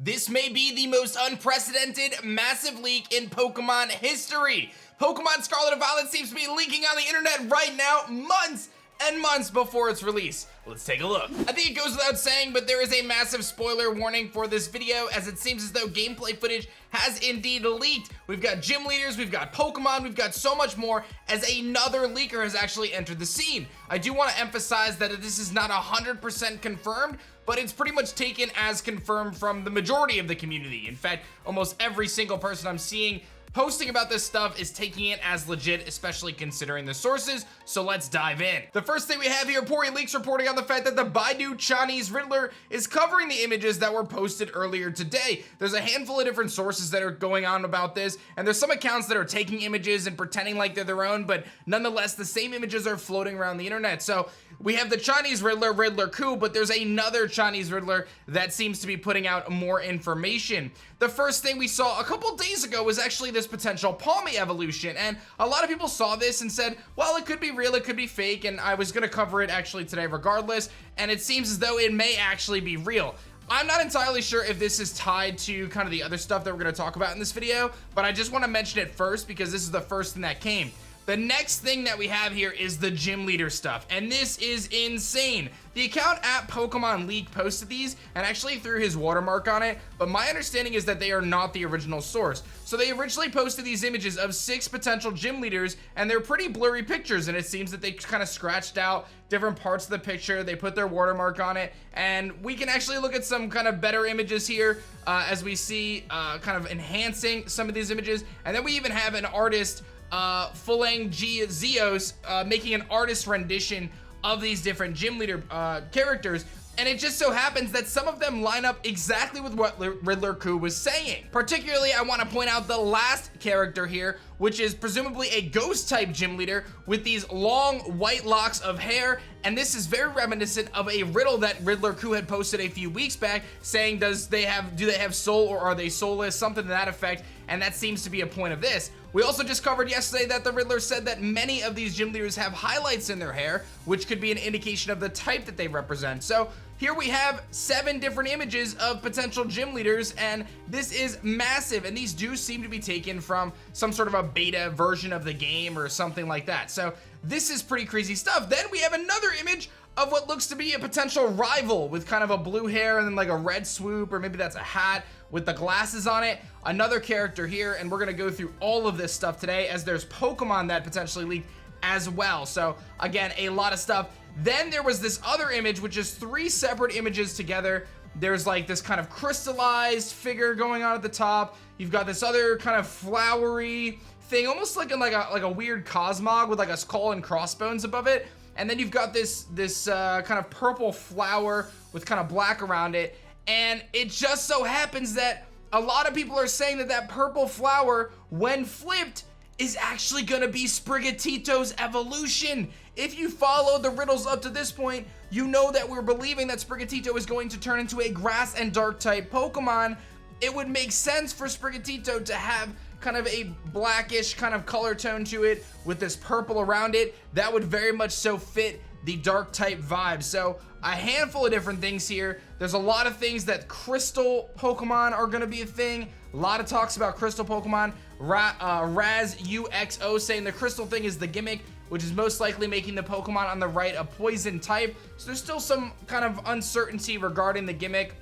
This may be the most unprecedented, massive leak in Pokemon history. Pokemon Scarlet and Violet seems to be leaking on the internet right now, months and months before its release. Let's take a look. I think it goes without saying, but there is a massive spoiler warning for this video, as it seems as though gameplay footage has indeed leaked. We've got gym leaders, we've got Pokemon, we've got so much more, as another leaker has actually entered the scene. I do want to emphasize that this is not 100% confirmed, but it's pretty much taken as confirmed from the majority of the community. In fact, almost every single person I'm seeing posting about this stuff is taking it as legit, especially considering the sources, so let's dive in. The first thing we have here, Pori Leaks reporting on the fact that the Baidu Chinese Riddler is covering the images that were posted earlier today. There's a handful of different sources that are going on about this, and there's some accounts that are taking images and pretending like they're their own, but nonetheless, the same images are floating around the internet. So we have the Chinese Riddler, Riddler Coup, but there's another Chinese Riddler that seems to be putting out more information. The first thing we saw a couple days ago was actually this potential Palmy evolution, and a lot of people saw this and said, well, it could be real, it could be fake, and I was gonna cover it actually today regardless, and it seems as though it may actually be real. I'm not entirely sure if this is tied to kind of the other stuff that we're gonna talk about in this video, but I just wanna mention it first because this is the first thing that came. The next thing that we have here is the gym leader stuff, and this is insane. The account at Pokemon Leak posted these and actually threw his watermark on it, but my understanding is that they are not the original source. So they originally posted these images of 6 potential gym leaders, and they're pretty blurry pictures, and it seems that they kind of scratched out different parts of the picture, they put their watermark on it, and we can actually look at some kind of better images here as we see kind of enhancing some of these images, and then we even have an artist Fulang Zeos making an artist rendition of these different gym leader characters, and it just so happens that some of them line up exactly with what Riddler Coup was saying. Particularly, I want to point out the last character here, which is presumably a ghost type gym leader with these long white locks of hair, and this is very reminiscent of a riddle that Riddler Coup had posted a few weeks back saying do they have soul or are they soulless, something to that effect, and that seems to be a point of this. We also just covered yesterday that the Riddler said that many of these gym leaders have highlights in their hair, which could be an indication of the type that they represent. So here we have 7 different images of potential gym leaders, and this is massive, and these do seem to be taken from some sort of a beta version of the game or something like that. So this is pretty crazy stuff. Then we have another image of what looks to be a potential rival with kind of a blue hair and then like a red swoop, or maybe that's a hat with the glasses on it. Another character here, and we're gonna go through all of this stuff today, as there's Pokemon that potentially leaked as well. So again, a lot of stuff. Then there was this other image, which is 3 separate images together. There's like this kind of crystallized figure going on at the top. You've got this other kind of flowery thing, almost like a weird Cosmog with like a skull and crossbones above it. And then you've got this kind of purple flower with kind of black around it. And it just so happens that a lot of people are saying that that purple flower, when flipped, is actually gonna be Sprigatito's evolution. If you followed the riddles up to this point, you know that we're believing that Sprigatito is going to turn into a grass and dark type Pokemon. It would make sense for Sprigatito to have kind of a blackish kind of color tone to it with this purple around it. That would very much so fit the dark type vibe. So a handful of different things here. There's a lot of things that crystal Pokemon are gonna be a thing. A lot of talks about crystal Pokemon. Raz UXO saying the crystal thing is the gimmick, which is most likely making the Pokemon on the right a poison type. So there's still some kind of uncertainty regarding the gimmick,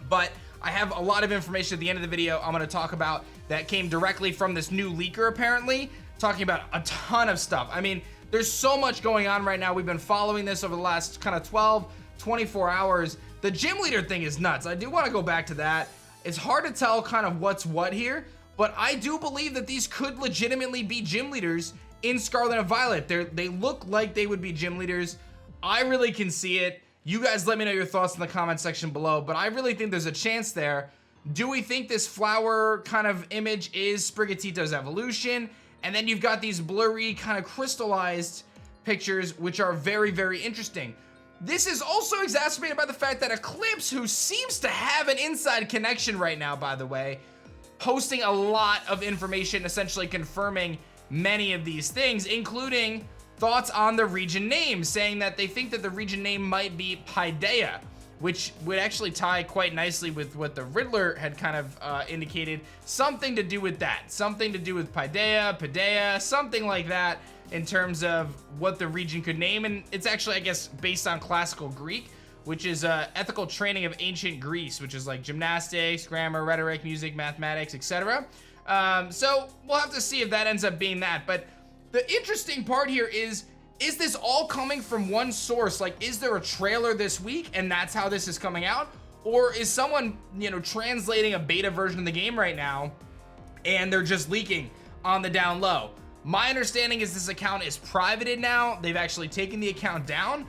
but I have a lot of information at the end of the video I'm gonna talk about that came directly from this new leaker apparently, talking about a ton of stuff. I mean, there's so much going on right now. We've been following this over the last kind of 12, 24 hours. The gym leader thing is nuts. I do want to go back to that. It's hard to tell kind of what's what here, but I do believe that these could legitimately be gym leaders in Scarlet and Violet. They look like they would be gym leaders. I really can see it. You guys let me know your thoughts in the comment section below, but I really think there's a chance there. Do we think this flower kind of image is Sprigatito's evolution? And then you've got these blurry kind of crystallized pictures, which are very, very interesting. This is also exacerbated by the fact that Eclipse, who seems to have an inside connection right now, by the way, posting a lot of information, essentially confirming many of these things, including thoughts on the region name, saying that they think that the region name might be Paideia, which would actually tie quite nicely with what the Riddler had kind of indicated. Something to do with that. Something to do with Paideia, something like that in terms of what the region could name. And it's actually, I guess, based on classical Greek, which is ethical training of ancient Greece, which is like gymnastics, grammar, rhetoric, music, mathematics, etc. So we'll have to see if that ends up being that. But the interesting part here is this all coming from one source? Like, is there a trailer this week and that's how this is coming out? Or is someone, you know, translating a beta version of the game right now and they're just leaking on the down low? My understanding is this account is privated now. They've actually taken the account down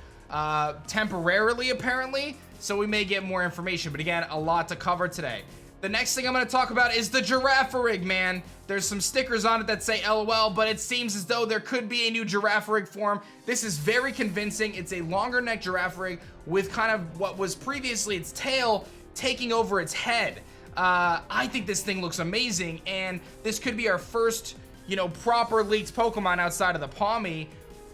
temporarily, apparently. So we may get more information. But again, a lot to cover today. The next thing I'm going to talk about is the Girafarig, man. There's some stickers on it that say LOL, but it seems as though there could be a new Girafarig form. This is very convincing. It's a longer neck Girafarig with kind of what was previously its tail taking over its head. I think this thing looks amazing, and this could be our first, you know, proper leaked Pokemon outside of the Palmy.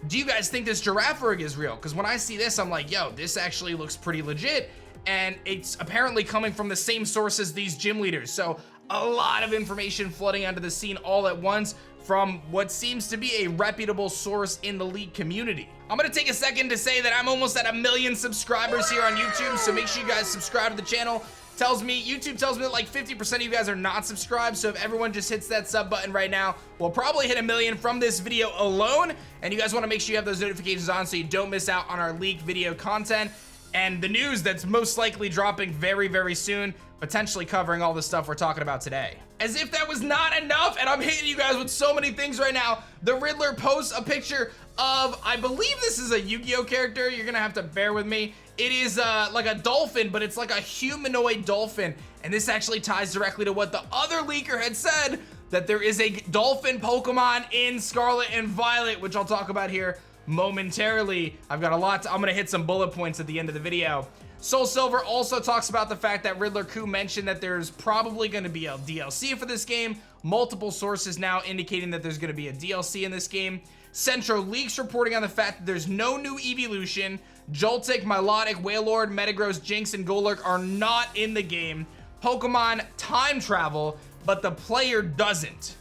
Do you guys think this Girafarig is real? Because when I see this, I'm like, yo, this actually looks pretty legit. And it's apparently coming from the same source as these gym leaders. So a lot of information flooding onto the scene all at once from what seems to be a reputable source in the league community. I'm gonna take a second to say that I'm almost at 1 million subscribers here on YouTube, so make sure you guys subscribe to the channel. YouTube tells me that like 50% of you guys are not subscribed, so if everyone just hits that sub button right now, we'll probably hit 1 million from this video alone. And you guys wanna make sure you have those notifications on so you don't miss out on our leaked video content and the news that's most likely dropping very, very soon, potentially covering all the stuff we're talking about today. As if that was not enough, and I'm hitting you guys with so many things right now, the Riddler posts a picture of, I believe this is a Yu-Gi-Oh character. You're gonna have to bear with me. It is like a dolphin, but it's like a humanoid dolphin. And this actually ties directly to what the other leaker had said, that there is a dolphin Pokemon in Scarlet and Violet, which I'll talk about here momentarily. I've got a lot I'm gonna hit some bullet points at the end of the video. Soul Silver also talks about the fact that Riddler Coup mentioned that there's probably gonna be a DLC for this game. Multiple sources now indicating that there's gonna be a DLC in this game. Centro Leaks reporting on the fact that there's no new evolution. Joltik, Milotic, Wailord, Metagross, Jinx, and Golurk are not in the game. Pokemon time travel, but the player doesn't.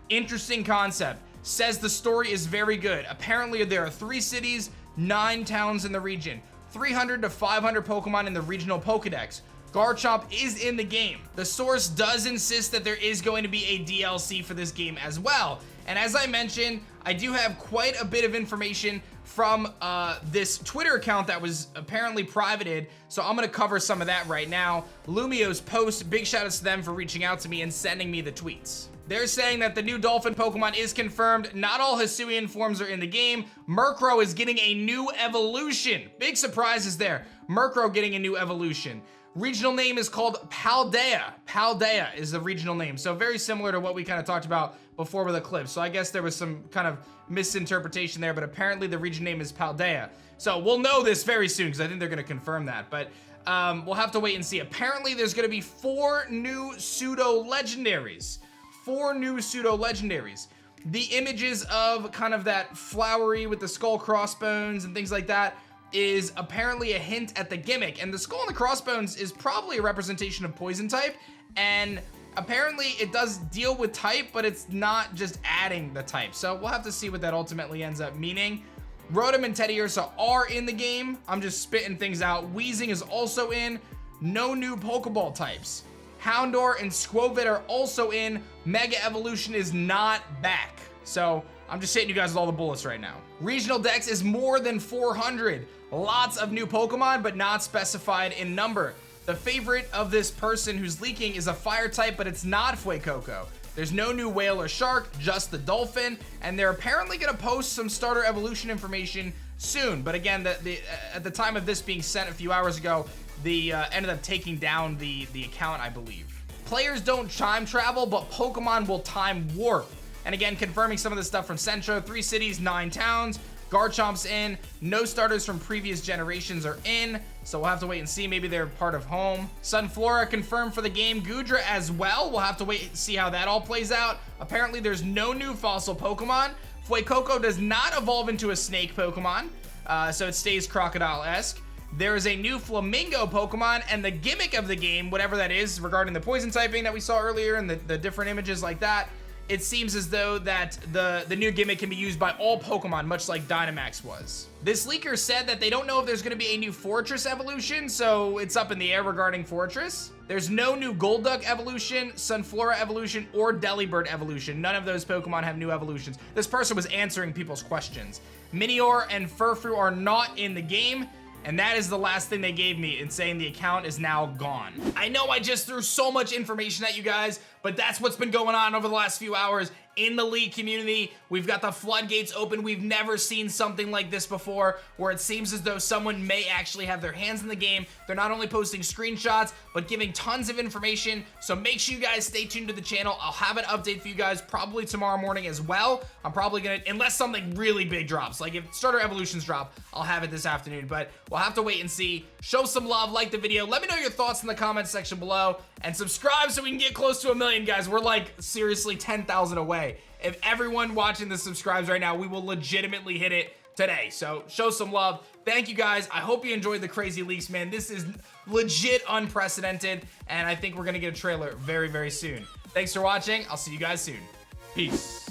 Interesting concept. Says the story is very good. Apparently there are 3 cities, 9 towns in the region, 300 to 500 Pokemon in the regional Pokedex. Garchomp is in the game. The source does insist that there is going to be a DLC for this game as well. And as I mentioned, I do have quite a bit of information from this Twitter account that was apparently privated, so I'm gonna cover some of that right now. Lumio's post, big shout outs to them for reaching out to me and sending me the tweets. They're saying that the new Dolphin Pokemon is confirmed. Not all Hisuian forms are in the game. Murkrow is getting a new evolution. Big surprises there. Murkrow getting a new evolution. Regional name is called Paideia. Paideia is the regional name. So very similar to what we kind of talked about before with Eclipse. So I guess there was some kind of misinterpretation there, but apparently the region name is Paideia. So we'll know this very soon because I think they're going to confirm that. But we'll have to wait and see. Apparently there's going to be 4 new pseudo-legendaries. 4 new pseudo-legendaries. The images of kind of that flowery with the skull crossbones and things like that is apparently a hint at the gimmick. And the skull and the crossbones is probably a representation of poison type. And apparently it does deal with type, but it's not just adding the type. So we'll have to see what that ultimately ends up meaning. Rotom and Teddiursa are in the game. I'm just spitting things out. Weezing is also in. No new Pokeball types. Houndour and Squovit are also in. Mega Evolution is not back. So I'm just hitting you guys with all the bullets right now. Regional Dex is more than 400. Lots of new Pokemon, but not specified in number. The favorite of this person who's leaking is a fire type, but it's not Fuecoco. There's no new whale or shark, just the dolphin, and they're apparently gonna post some starter evolution information soon. But again, at the time of this being sent a few hours ago, they ended up taking down the account, I believe. Players don't time travel, but Pokemon will time warp. And again, confirming some of the stuff from Centro, 3 cities, 9 towns. Garchomp's in. No starters from previous generations are in, so we'll have to wait and see. Maybe they're part of home. Sunflora confirmed for the game. Goodra as well. We'll have to wait and see how that all plays out. Apparently, there's no new fossil Pokemon. Fuecoco does not evolve into a snake Pokemon, so it stays crocodile-esque. there is a new Flamingo Pokemon, and the gimmick of the game, whatever that is, regarding the poison typing that we saw earlier and the different images like that, it seems as though that the new gimmick can be used by all Pokemon, much like Dynamax was. This leaker said that they don't know if there's going to be a new Fortress evolution, so it's up in the air regarding Fortress. There's no new Golduck evolution, Sunflora evolution, or Delibird evolution. None of those Pokemon have new evolutions. This person was answering people's questions. Minior and Furfrou are not in the game, and that is the last thing they gave me in saying the account is now gone. I know I just threw so much information at you guys, but that's what's been going on over the last few hours in the League community. We've got the floodgates open. We've never seen something like this before, where it seems as though someone may actually have their hands in the game. They're not only posting screenshots, but giving tons of information. So make sure you guys stay tuned to the channel. I'll have an update for you guys probably tomorrow morning as well. I'm probably gonna, unless something really big drops, like if starter evolutions drop, I'll have it this afternoon, but we'll have to wait and see. Show some love, like the video. Let me know your thoughts in the comments section below, and subscribe so we can get close to 1 million, guys. We're like seriously 10,000 away. If everyone watching this subscribes right now, we will legitimately hit it today. So show some love. Thank you guys. I hope you enjoyed the crazy leaks, man. This is legit unprecedented, and I think we're gonna get a trailer very, very soon. Thanks for watching. I'll see you guys soon. Peace.